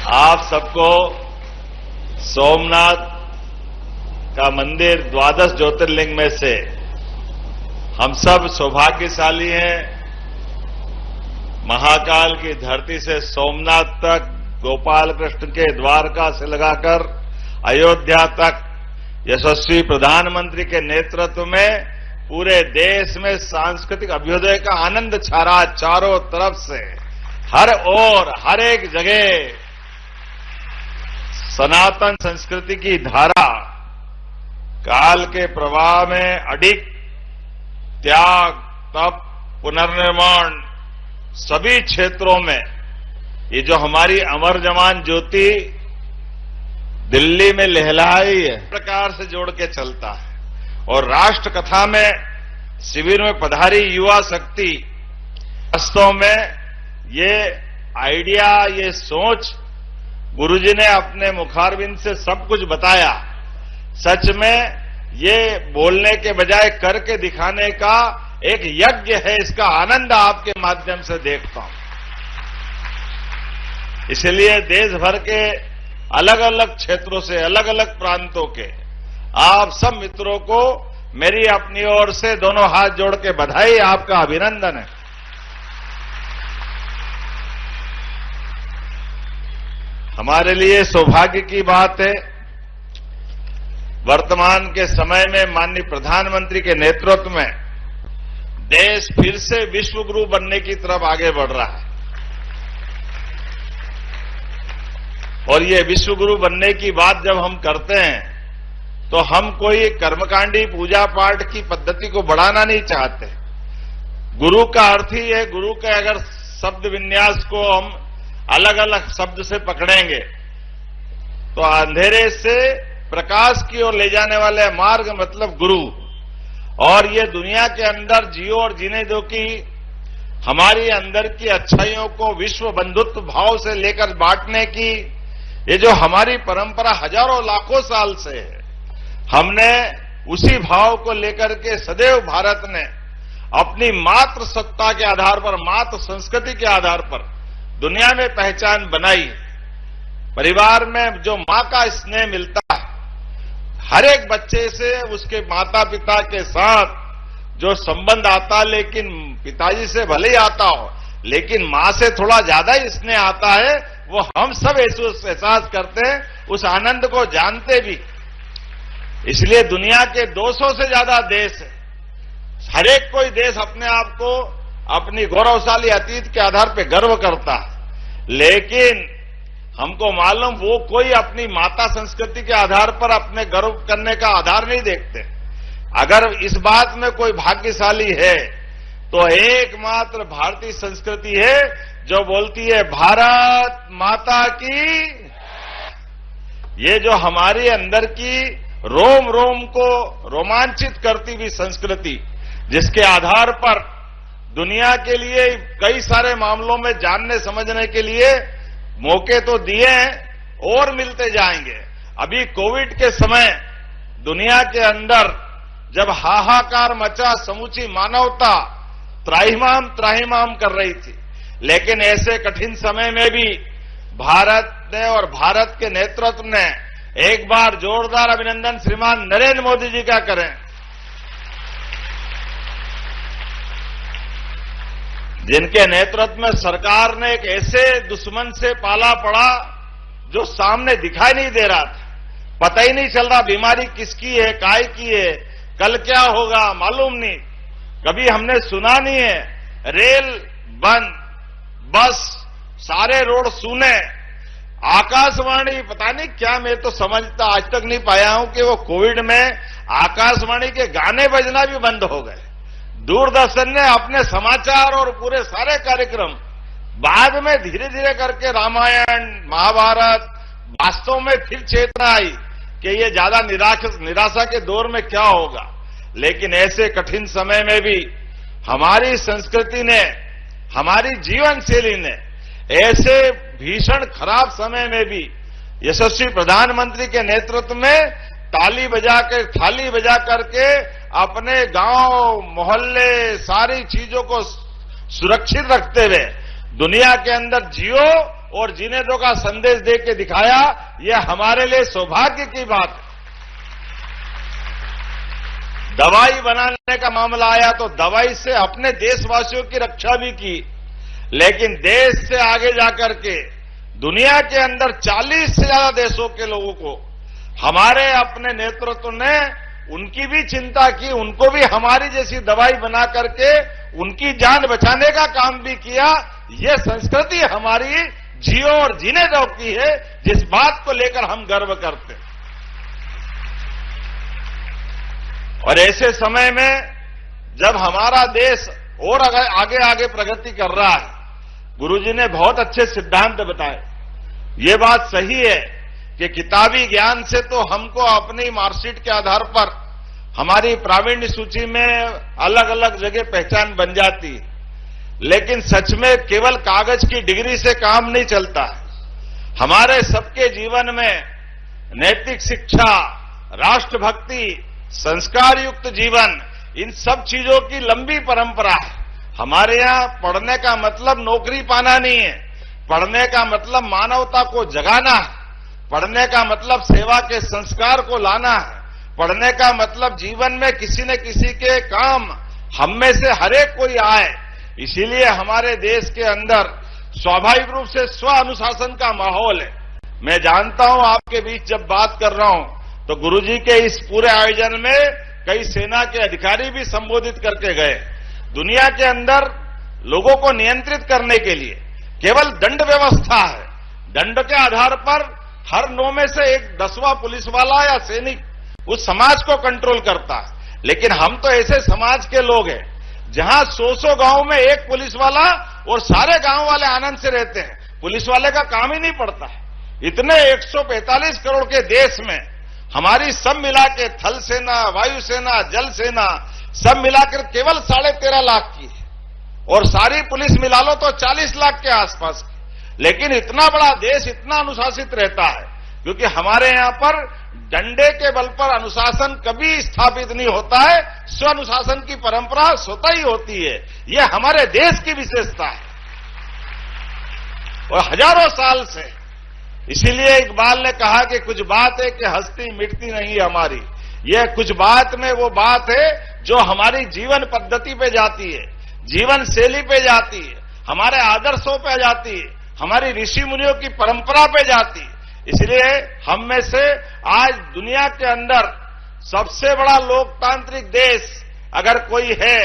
आप सबको सोमनाथ का मंदिर द्वादश ज्योतिर्लिंग में से हम सब सौभाग्यशाली हैं। महाकाल की धरती से सोमनाथ तक, गोपाल कृष्ण के द्वारका से लगाकर अयोध्या तक यशस्वी प्रधानमंत्री के नेतृत्व में पूरे देश में सांस्कृतिक अभ्युदय का आनंद छा रहा। चारों तरफ से हर ओर हर एक जगह सनातन संस्कृति की धारा काल के प्रवाह में अडिग त्याग, तप, पुनर्निर्माण सभी क्षेत्रों में ये जो हमारी अमर जवान ज्योति दिल्ली में लहलाई है, प्रकार से जोड़ के चलता है। और राष्ट्र कथा में शिविर में पधारी युवा शक्ति, वास्तव में ये आइडिया, ये सोच गुरुजी ने अपने मुखारविंद से सब कुछ बताया। सच में ये बोलने के बजाय करके दिखाने का एक यज्ञ है। इसका आनंद आपके माध्यम से देखता हूं। इसलिए देश भर के अलग अलग क्षेत्रों से, अलग अलग प्रांतों के आप सब मित्रों को मेरी अपनी ओर से दोनों हाथ जोड़ के बधाई, आपका अभिनंदन है। हमारे लिए सौभाग्य की बात है, वर्तमान के समय में माननीय प्रधानमंत्री के नेतृत्व में देश फिर से विश्व गुरु बनने की तरफ आगे बढ़ रहा है। और ये विश्व गुरु बनने की बात जब हम करते हैं तो हम कोई कर्मकांडी पूजा पाठ की पद्धति को बढ़ाना नहीं चाहते। गुरु का अर्थ ही है, गुरु के अगर शब्द विन्यास को हम अलग अलग शब्द से पकड़ेंगे तो अंधेरे से प्रकाश की ओर ले जाने वाले मार्ग मतलब गुरु। और ये दुनिया के अंदर जियो और जीने दो की हमारी अंदर की अच्छाइयों को विश्व बंधुत्व भाव से लेकर बांटने की ये जो हमारी परंपरा हजारों लाखों साल से है, हमने उसी भाव को लेकर के सदैव भारत ने अपनी मातृ सत्ता के आधार पर, मातृ संस्कृति के आधार पर दुनिया में पहचान बनाई। परिवार में जो मां का स्नेह मिलता है, हर एक बच्चे से उसके माता पिता के साथ जो संबंध आता, लेकिन पिताजी से भले ही आता हो, लेकिन मां से थोड़ा ज्यादा ही स्नेह आता है, वो हम सब एहसास करते हैं, उस आनंद को जानते भी। इसलिए दुनिया के 200 से ज्यादा देश है। हर एक कोई देश अपने आप को अपनी गौरवशाली अतीत के आधार पर गर्व करता है, लेकिन हमको मालूम वो कोई अपनी माता संस्कृति के आधार पर अपने गर्व करने का आधार नहीं देखते। अगर इस बात में कोई भाग्यशाली है तो एकमात्र भारतीय संस्कृति है जो बोलती है भारत माता की। ये जो हमारे अंदर की रोम रोम को रोमांचित करती हुई संस्कृति, जिसके आधार पर दुनिया के लिए कई सारे मामलों में जानने समझने के लिए मौके तो दिए हैं और मिलते जाएंगे। अभी कोविड के समय दुनिया के अंदर जब हाहाकार मचा, समूची मानवता त्राहिमाम कर रही थी, लेकिन ऐसे कठिन समय में भी भारत ने और भारत के नेतृत्व ने एक बार जोरदार अभिनंदन श्रीमान नरेंद्र मोदी जी का करें, जिनके नेतृत्व में सरकार ने एक ऐसे दुश्मन से पाला पड़ा जो सामने दिखाई नहीं दे रहा था। पता ही नहीं चल रहा बीमारी किसकी है, काय की है, कल क्या होगा मालूम नहीं। कभी हमने सुना नहीं है। रेल बंद, बस, सारे रोड सूने, आकाशवाणी पता नहीं क्या, मैं तो समझता आज तक नहीं पाया हूं कि वो कोविड में आकाशवाणी के गाने बजना भी बंद हो गए। दूरदर्शन ने अपने समाचार और पूरे सारे कार्यक्रम बाद में धीरे धीरे करके रामायण महाभारत, वास्तव में फिर चेतना आई कि ये ज्यादा निराशा के दौर में क्या होगा। लेकिन ऐसे कठिन समय में भी हमारी संस्कृति ने, हमारी जीवन शैली ने ऐसे भीषण खराब समय में भी यशस्वी प्रधानमंत्री के नेतृत्व में ताली बजा के, थाली बजा करके अपने गांव मोहल्ले सारी चीजों को सुरक्षित रखते हुए दुनिया के अंदर जियो और जीने दो का संदेश दे के दिखाया। यह हमारे लिए सौभाग्य की बात है। दवाई बनाने का मामला आया तो दवाई से अपने देशवासियों की रक्षा भी की, लेकिन देश से आगे जाकर के दुनिया के अंदर 40 से ज्यादा देशों के लोगों को हमारे अपने नेतृत्व ने उनकी भी चिंता की, उनको भी हमारी जैसी दवाई बना करके उनकी जान बचाने का काम भी किया। यह संस्कृति हमारी जियो और जीने दो की है, जिस बात को लेकर हम गर्व करते हैं। और ऐसे समय में जब हमारा देश और आगे आगे प्रगति कर रहा है, गुरुजी ने बहुत अच्छे सिद्धांत बताए। ये बात सही है कि किताबी ज्ञान से तो हमको अपनी मार्कशीट के आधार पर हमारी प्रावीण्य सूची में अलग अलग जगह पहचान बन जाती है, लेकिन सच में केवल कागज की डिग्री से काम नहीं चलता है। हमारे सबके जीवन में नैतिक शिक्षा, राष्ट्रभक्ति, संस्कार युक्त जीवन, इन सब चीजों की लंबी परंपरा है। हमारे यहां पढ़ने का मतलब नौकरी पाना नहीं है, पढ़ने का मतलब मानवता को जगाना है, पढ़ने का मतलब सेवा के संस्कार को लाना है, पढ़ने का मतलब जीवन में किसी न किसी के काम हम में से हरेक कोई आए। इसीलिए हमारे देश के अंदर स्वाभाविक रूप से स्व अनुशासन का माहौल है। मैं जानता हूं आपके बीच जब बात कर रहा हूं तो गुरुजी के इस पूरे आयोजन में कई सेना के अधिकारी भी संबोधित करके गए। दुनिया के अंदर लोगों को नियंत्रित करने के लिए केवल दंड व्यवस्था है। दंड के आधार पर हर 9 में से एक 10वां पुलिस वाला या सैनिक उस समाज को कंट्रोल करता है। लेकिन हम तो ऐसे समाज के लोग हैं जहां 100 गांव में एक पुलिस वाला और सारे गांव वाले आनंद से रहते हैं। पुलिस वाले का काम ही नहीं पड़ता है। इतने 145 करोड़ के देश में हमारी सब मिला के थल सेना, वायुसेना, जल सेना सब मिलाकर केवल 13.5 लाख की है, और सारी पुलिस मिला लो तो 40 लाख के आसपास की। लेकिन इतना बड़ा देश इतना अनुशासित रहता है क्योंकि हमारे यहां पर डंडे के बल पर अनुशासन कभी स्थापित नहीं होता है। स्व अनुशासन की परंपरा स्वतः ही होती है। यह हमारे देश की विशेषता है और हजारों साल से। इसीलिए इकबाल ने कहा कि कुछ बात है कि हस्ती मिटती नहीं हमारी। यह कुछ बात में वो बात है जो हमारी जीवन पद्धति पे जाती है, जीवन शैली पे जाती है, हमारे आदर्शों पे जाती है, हमारी ऋषि मुनियों की परंपरा पे जाती है। इसलिए हम में से आज दुनिया के अंदर सबसे बड़ा लोकतांत्रिक देश अगर कोई है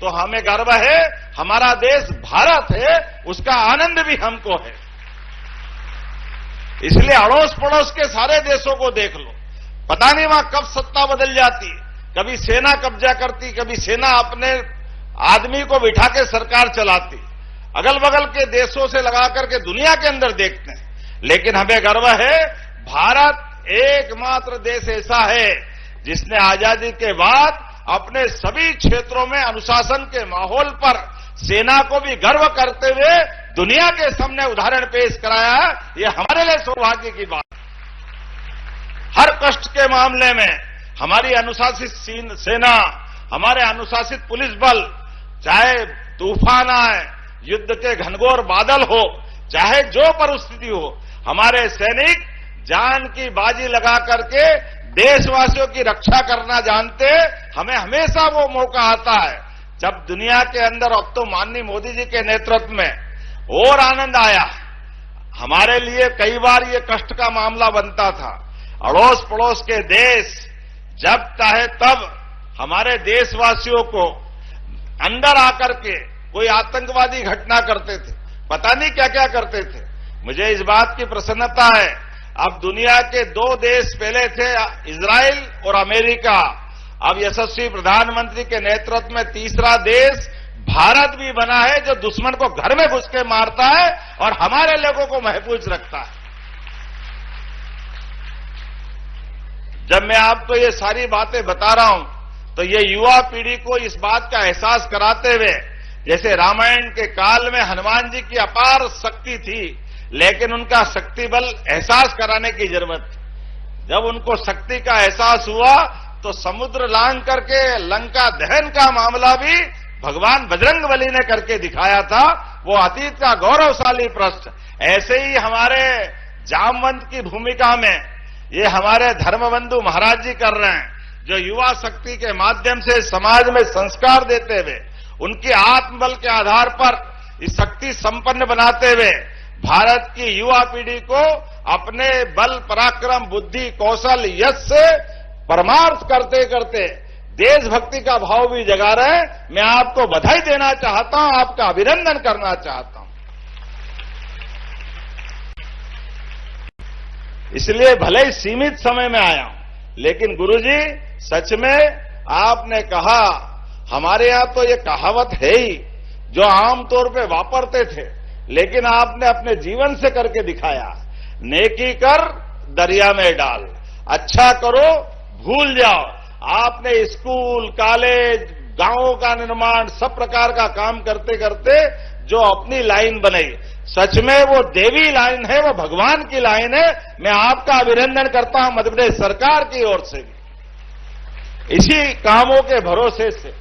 तो हमें गर्व है। हमारा देश भारत है, उसका आनंद भी हमको है। इसलिए अड़ोस पड़ोस के सारे देशों को देख लो, पता नहीं वहां कब सत्ता बदल जाती, कभी सेना कब्जा करती, कभी सेना अपने आदमी को बिठा के सरकार चलाती। अगल बगल के देशों से लगा करके दुनिया के अंदर देखते हैं, लेकिन हमें गर्व है भारत एकमात्र देश ऐसा है जिसने आजादी के बाद अपने सभी क्षेत्रों में अनुशासन के माहौल पर सेना को भी गर्व करते हुए दुनिया के सामने उदाहरण पेश कराया। यह हमारे लिए सौभाग्य की बात है। हर कष्ट के मामले में हमारी अनुशासित सेना, हमारे अनुशासित पुलिस बल, चाहे तूफान आए, युद्ध के घनघोर बादल हो, चाहे जो परिस्थिति हो, हमारे सैनिक जान की बाजी लगा करके देशवासियों की रक्षा करना जानते। हमें हमेशा वो मौका आता है जब दुनिया के अंदर, अब तो माननीय मोदी जी के नेतृत्व में और आनंद आया। हमारे लिए कई बार ये कष्ट का मामला बनता था। अड़ोस पड़ोस के देश जब चाहे तब हमारे देशवासियों को अंदर आकर के कोई आतंकवादी घटना करते थे, पता नहीं क्या क्या करते थे। मुझे इस बात की प्रसन्नता है, अब दुनिया के 2 देश पहले थे, इजराइल और अमेरिका। अब यशस्वी प्रधानमंत्री के नेतृत्व में तीसरा देश भारत भी बना है, जो दुश्मन को घर में घुस के मारता है और हमारे लोगों को महफूज रखता है। जब मैं आपको ये सारी बातें बता रहा हूं तो ये युवा पीढ़ी को इस बात का एहसास कराते हुए, जैसे रामायण के काल में हनुमान जी की अपार शक्ति थी, लेकिन उनका शक्ति बल एहसास कराने की जरूरत थी। जब उनको शक्ति का एहसास हुआ तो समुद्र लांघ करके लंका दहन का मामला भी भगवान बजरंगबली ने करके दिखाया था, वो अतीत का गौरवशाली पृष्ठ। ऐसे ही हमारे जामवंत की भूमिका में ये हमारे धर्मबंधु महाराज जी कर रहे हैं, जो युवा शक्ति के माध्यम से समाज में संस्कार देते हुए, उनके आत्मबल के आधार पर इस शक्ति संपन्न बनाते हुए भारत की युवा पीढ़ी को अपने बल, पराक्रम, बुद्धि, कौशल, यश से परमार्थ करते करते देशभक्ति का भाव भी जगा रहे हैं। मैं आपको बधाई देना चाहता हूं, आपका अभिनंदन करना चाहता हूं। इसलिए भले ही सीमित समय में आया हूं, लेकिन गुरुजी सच में आपने कहा, हमारे यहां तो ये कहावत है ही जो आमतौर पे वापरते थे, लेकिन आपने अपने जीवन से करके दिखाया। नेकी कर दरिया में डाल, अच्छा करो भूल जाओ। आपने स्कूल, कॉलेज, गांवों का निर्माण, सब प्रकार का काम करते करते जो अपनी लाइन बनाई, सच में वो देवी लाइन है, वो भगवान की लाइन है। मैं आपका अभिनंदन करता हूं मध्य प्रदेश सरकार की ओर से भी। इसी कामों के भरोसे से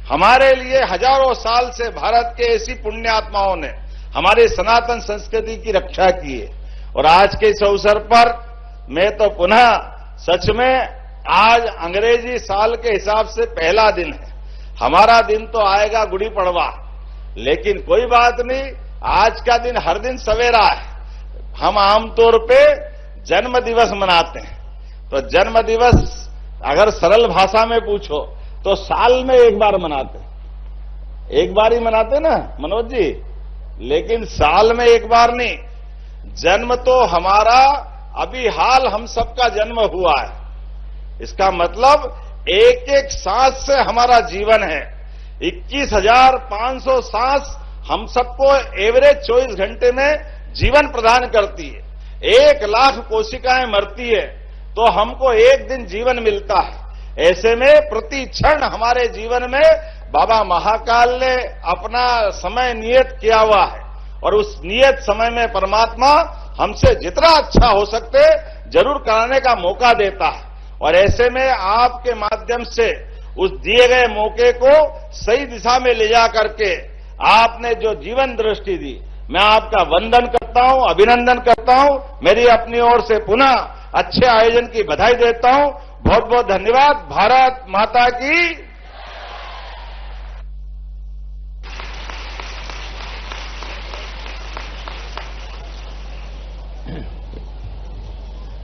हमारे लिए हजारों साल से भारत के ऐसी पुण्यात्माओं ने हमारी सनातन संस्कृति की रक्षा की है। और आज के इस अवसर पर मैं तो पुनः सच में, आज अंग्रेजी साल के हिसाब से पहला दिन है, हमारा दिन तो आएगा गुड़ी पड़वा, लेकिन कोई बात नहीं, आज का दिन हर दिन सवेरा है। हम आमतौर पे जन्म दिवस मनाते हैं, तो जन्म दिवस अगर सरल भाषा में पूछो तो साल में एक बार मनाते हैं, एक बार ही मनाते ना मनोज जी, लेकिन साल में एक बार नहीं। जन्म तो हमारा अभी हाल हम सबका जन्म हुआ है, इसका मतलब एक एक सांस से हमारा जीवन है। 21,500 सांस हम सबको एवरेज 24 घंटे में जीवन प्रदान करती है। 1 लाख कोशिकाएं मरती है तो हमको एक दिन जीवन मिलता है। ऐसे में प्रति क्षण हमारे जीवन में बाबा महाकाल ने अपना समय नियत किया हुआ है, और उस नियत समय में परमात्मा हमसे जितना अच्छा हो सकते जरूर कराने का मौका देता है। और ऐसे में आपके माध्यम से उस दिए गए मौके को सही दिशा में ले जा करके आपने जो जीवन दृष्टि दी, मैं आपका वंदन करता हूं, अभिनंदन करता हूं। मेरी अपनी ओर से पुनः अच्छे आयोजन की बधाई देता हूं। बहुत बहुत धन्यवाद। भारत माता की।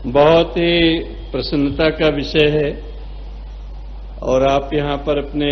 बहुत ही प्रसन्नता का विषय है, और आप यहां पर अपने